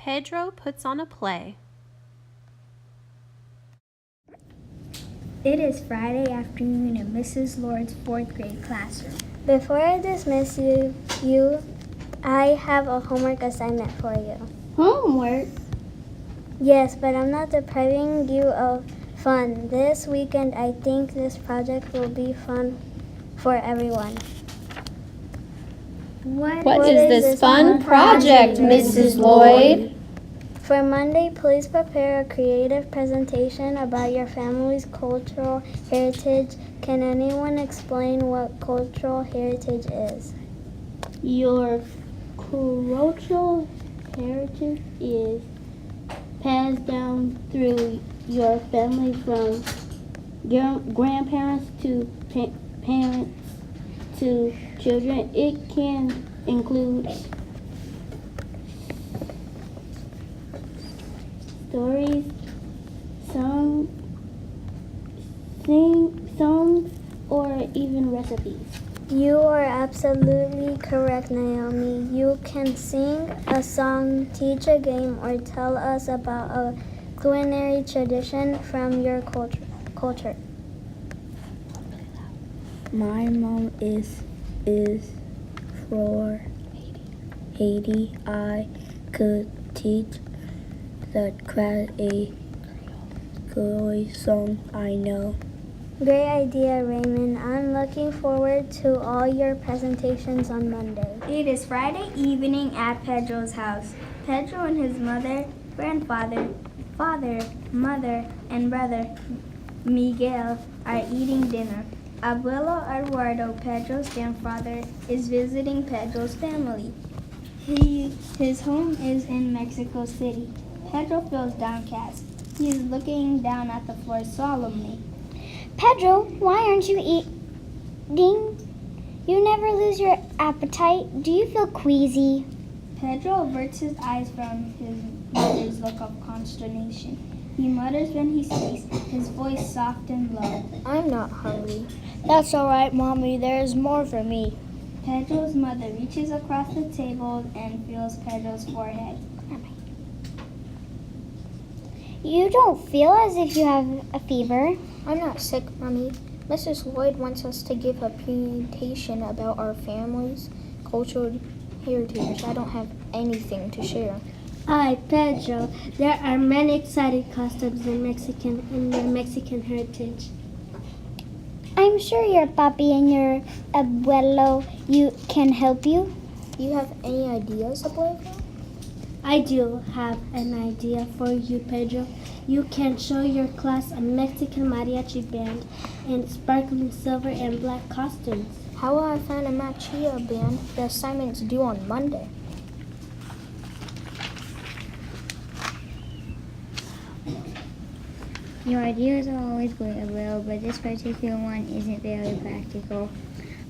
Pedro puts on a play. It is Friday afternoon in Mrs. Lord's 4th grade classroom. Before I dismiss you, I have a homework assignment for you. Homework? Yes, but I'm not depriving you of fun. This weekend, I think this project will be fun for everyone. What is this fun project, Mrs. Lloyd? For Monday, please prepare a creative presentation about your family's cultural heritage. Can anyone explain what cultural heritage is? Your cultural heritage is passed down through your family from grandparents to parents to children. It can include stories, songs, or even recipes. You are absolutely correct, Naomi. You can sing a song, teach a game, or tell us about a culinary tradition from your culture. My mom is from Haiti. I could teach the class a Creole song I know. Great idea, Raymond. I'm looking forward to all your presentations on Monday. It is Friday evening at Pedro's house. Pedro and his mother, grandfather, father, mother, and brother Miguel are eating dinner. Abuelo Eduardo, Pedro's grandfather, is visiting Pedro's family. His home is in Mexico City. Pedro feels downcast. He is looking down at the floor solemnly. Pedro, why aren't you eating? You never lose your appetite. Do you feel queasy? Pedro averts his eyes from his mother's look of consternation. He mutters when he speaks, his voice soft and low. I'm not hungry. That's all right, Mommy. There's more for me. Pedro's mother reaches across the table and feels Pedro's forehead. You don't feel as if you have a fever. I'm not sick, Mommy. Mrs. Lloyd wants us to give a presentation about our family's cultural heritage. I don't have anything to share. Hi, Pedro. There are many exciting customs in the Mexican heritage. I'm sure your papi and your abuelo can help you. You have any ideas, Abuelo? I do have an idea for you, Pedro. You can show your class a Mexican mariachi band in sparkling silver and black costumes. How will I find a machia band? The assignment's due on Monday. Your ideas are always good, Abuelo, but this particular one isn't very practical.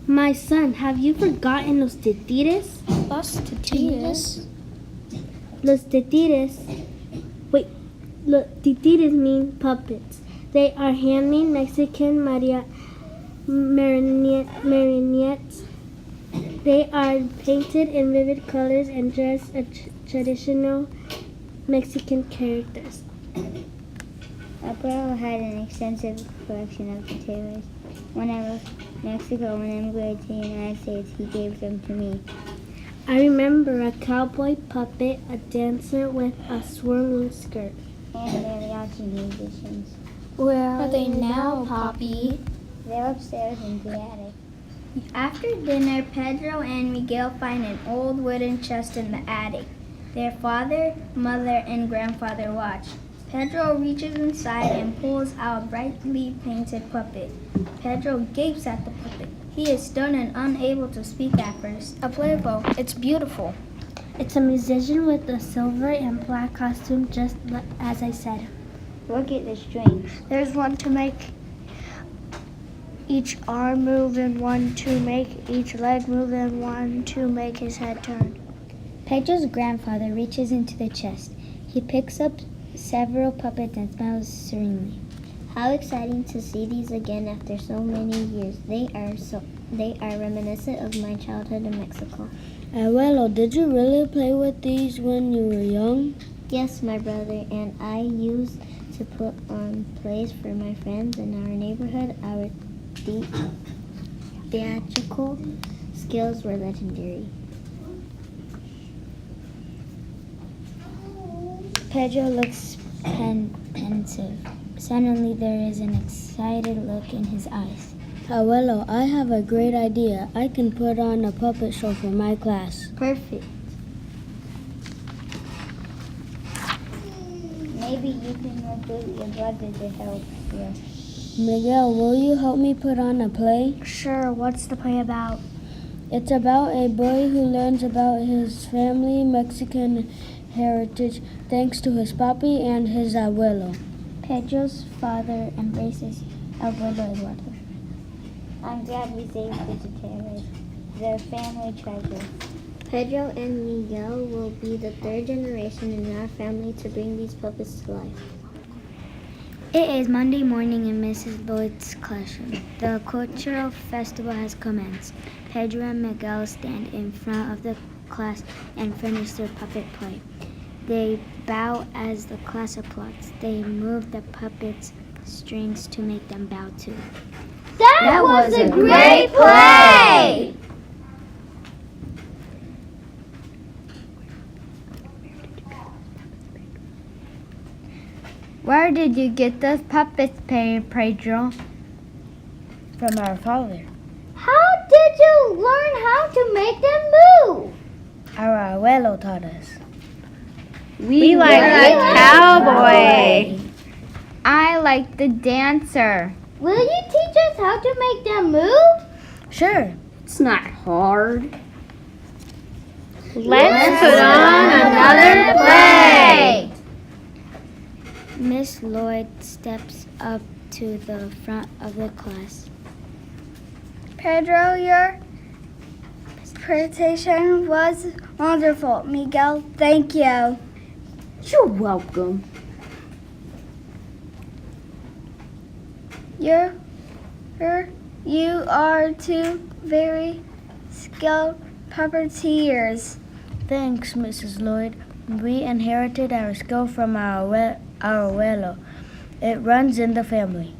My son, have you forgotten los titires? Los titires? Los titires. Wait, los titires mean puppets. They are handmade Mexican marionettes. They are painted in vivid colors and dress traditional Mexican characters. Abuelo had an extensive collection of titires. When I left Mexico and immigrated to the United States, he gave them to me. I remember a cowboy puppet, a dancer with a swirling skirt. And mariachi musicians. Where are they now, Poppy? They're upstairs in the attic. After dinner, Pedro and Miguel find an old wooden chest in the attic. Their father, mother, and grandfather watch. Pedro reaches inside and pulls out a brightly painted puppet. Pedro gapes at the puppet. He is stunned and unable to speak at first. Abuelo, it's beautiful. It's a musician with a silver and black costume, just as I said. Look at the strings. There's one to make each arm move and one to make each leg move and one to make his head turn. Pedro's grandfather reaches into the chest. He picks up several puppets and smiles serenely. How exciting to see these again after so many years. They are reminiscent of my childhood in Mexico. Abuelo, did you really play with these when you were young? Yes, my brother, and I used to put on plays for my friends in our neighborhood. Our theatrical skills were legendary. Pedro looks pensive. Suddenly there is an excited look in his eyes. Abuelo, I have a great idea. I can put on a puppet show for my class. Perfect. Maybe you can recruit your brother to help you. Miguel, will you help me put on a play? Sure, what's the play about? It's about a boy who learns about his family Mexican heritage thanks to his papi and his abuelo. Pedro's father embraces Abuelo Eduardo. I'm glad we saved vegetarians. They're family treasure. Pedro and Miguel will be the third generation in our family to bring these puppets to life. It is Monday morning in Mrs. Lloyd's classroom. The cultural festival has commenced. Pedro and Miguel stand in front of the class and finish their puppet play. They bow as the class applauds. They move the puppets' strings to make them bow too. That was a great play! Where did you get those puppets, Pedro? From our father. How did you learn how to make them move? Our abuelo taught us. We like the cowboy. I like the dancer. Will you teach us how to make them move? Sure. It's not hard. Let's put on another play. Miss Lloyd steps up to the front of the class. Pedro, your presentation was wonderful. Miguel, thank you. You're welcome. You are two very skilled puppeteers. Thanks, Mrs. Lloyd. We inherited our skill from our abuelo. It runs in the family.